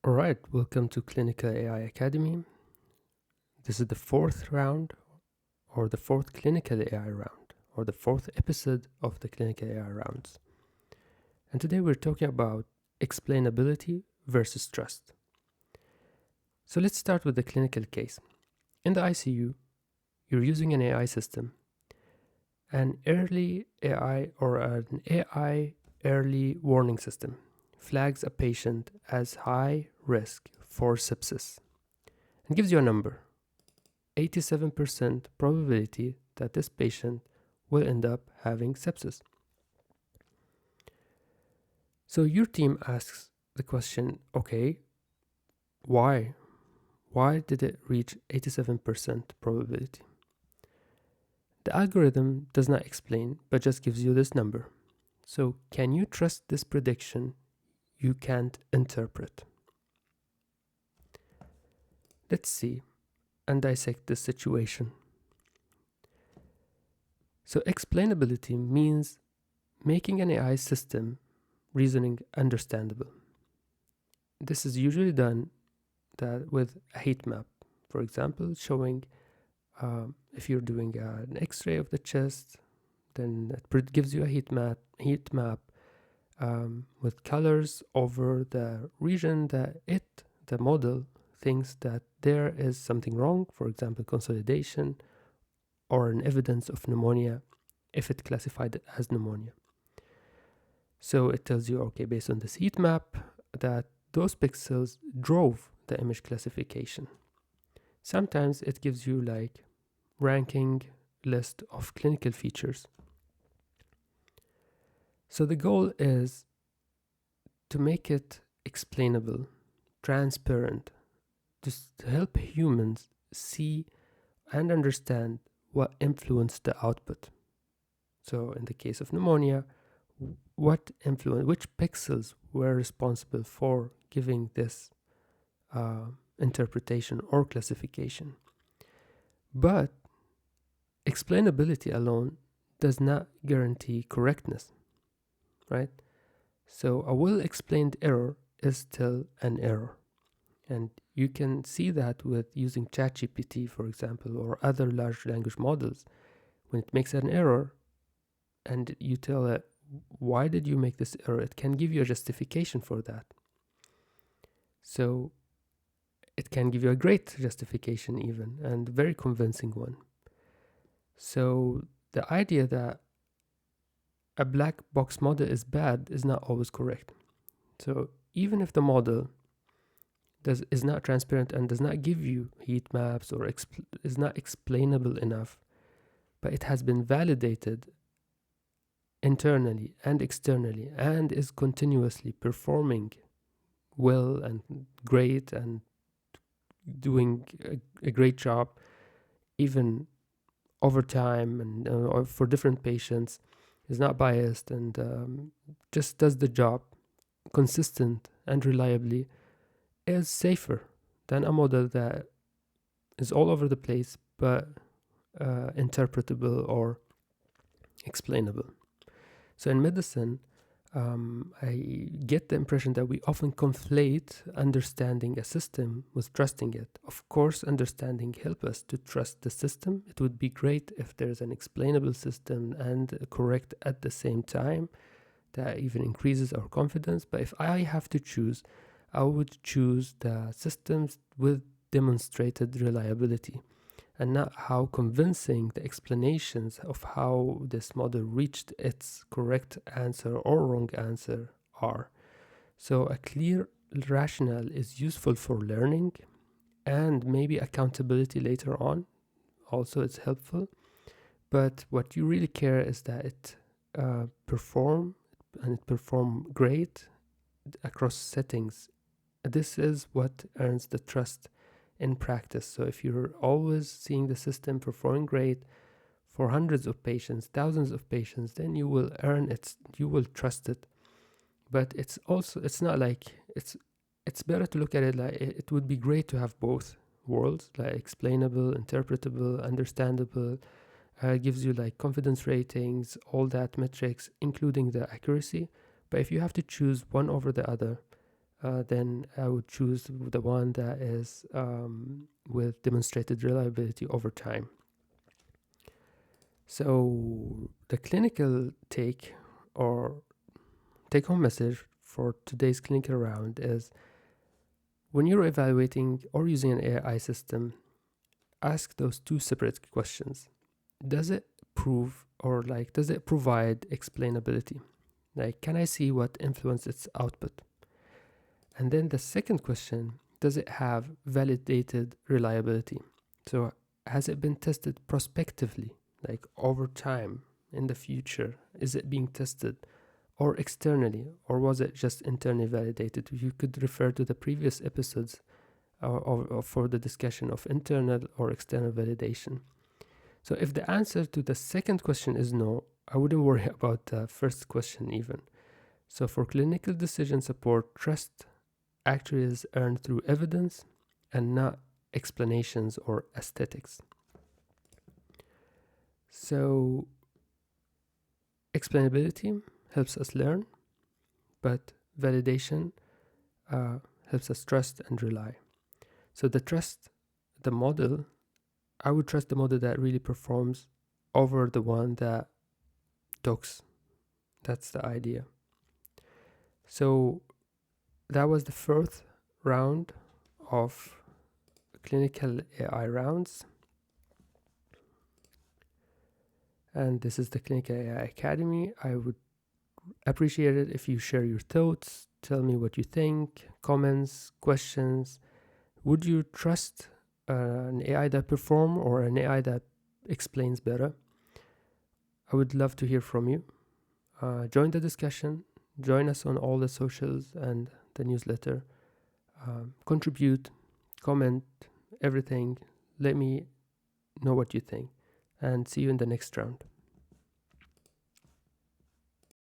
All right, welcome to Clinical AI Academy. This is the fourth round, or the fourth Clinical AI round, or the fourth episode of the Clinical AI rounds. And today we're talking about explainability versus trust. So let's start with the clinical case. In the ICU, you're using an AI system. An early AI or an AI early warning system flags a patient as high risk for sepsis and gives you a number 87% probability that this patient will end up having sepsis. So your team asks the question, okay, why? Why did it reach 87% probability? The algorithm does not explain, but just gives you this number. So can you trust this prediction you can't interpret? Let's see and dissect this situation. So explainability means making an AI system reasoning understandable. This is usually done with a heat map, for example, showing if you're doing an X-ray of the chest, then it gives you a heat map with colors over the region that the model thinks that there is something wrong, for example, consolidation or an evidence of pneumonia, if it classified it as pneumonia. So it tells you, okay, based on this heat map, that those pixels drove the image classification. Sometimes it gives you like ranking list of clinical features. So the goal is to make it explainable, transparent, just to help humans see and understand what influenced the output. So in the case of pneumonia, which pixels were responsible for giving this interpretation or classification. But explainability alone does not guarantee correctness, right? So a well-explained error is still an error. And you can see that with using ChatGPT, for example, or other large language models. When it makes an error and you tell it, why did you make this error? It can give you a justification for that. So it can give you a great justification even, and very convincing one. So the idea that a black box model is bad is not always correct. So even if the model is not transparent and does not give you heat maps or is not explainable enough, but it has been validated internally and externally and is continuously performing well and great and doing a great job even over time and or for different patients, is not biased and just does the job consistent and reliably, is safer than a model that is all over the place but interpretable or explainable. So in medicine, I get the impression that we often conflate understanding a system with trusting it. Of course, understanding helps us to trust the system. It would be great if there's an explainable system and correct at the same time. That even increases our confidence. But if I have to choose, I would choose the systems with demonstrated reliability, and not how convincing the explanations of how this model reached its correct answer or wrong answer are. So a clear rationale is useful for learning and maybe accountability later on. Also, it's helpful. But what you really care is that it perform great across settings. This is what earns the trust in practice. So if you're always seeing the system performing great for hundreds of patients, thousands of patients, then you will earn it, you will trust it. But it's not like it's better to look at it like it would be great to have both worlds, like explainable, interpretable, understandable. Gives you like confidence ratings, all that metrics, including the accuracy. But if you have to choose one over the other, then I would choose the one that is with demonstrated reliability over time. So the clinical take-home message for today's clinical round is, when you're evaluating or using an AI system, ask those two separate questions. Does it does it provide explainability? Like, can I see what influenced its output? And then the second question, does it have validated reliability? So has it been tested prospectively, like over time in the future? Is it being tested or externally, or was it just internally validated? You could refer to the previous episodes for the discussion of internal or external validation. So if the answer to the second question is no, I wouldn't worry about the first question even. So for clinical decision support, trust actually is earned through evidence and not explanations or aesthetics. So explainability helps us learn, but validation helps us trust and rely. So I would trust the model that really performs over the one that talks. That's the idea. So that was the fourth round of clinical AI rounds. And this is the Clinical AI Academy. I would appreciate it if you share your thoughts, tell me what you think, comments, questions. Would you trust an AI that performs or an AI that explains better? I would love to hear from you. Join the discussion. Join us on all the socials and the newsletter. Contribute, comment, everything. Let me know what you think. And see you in the next round.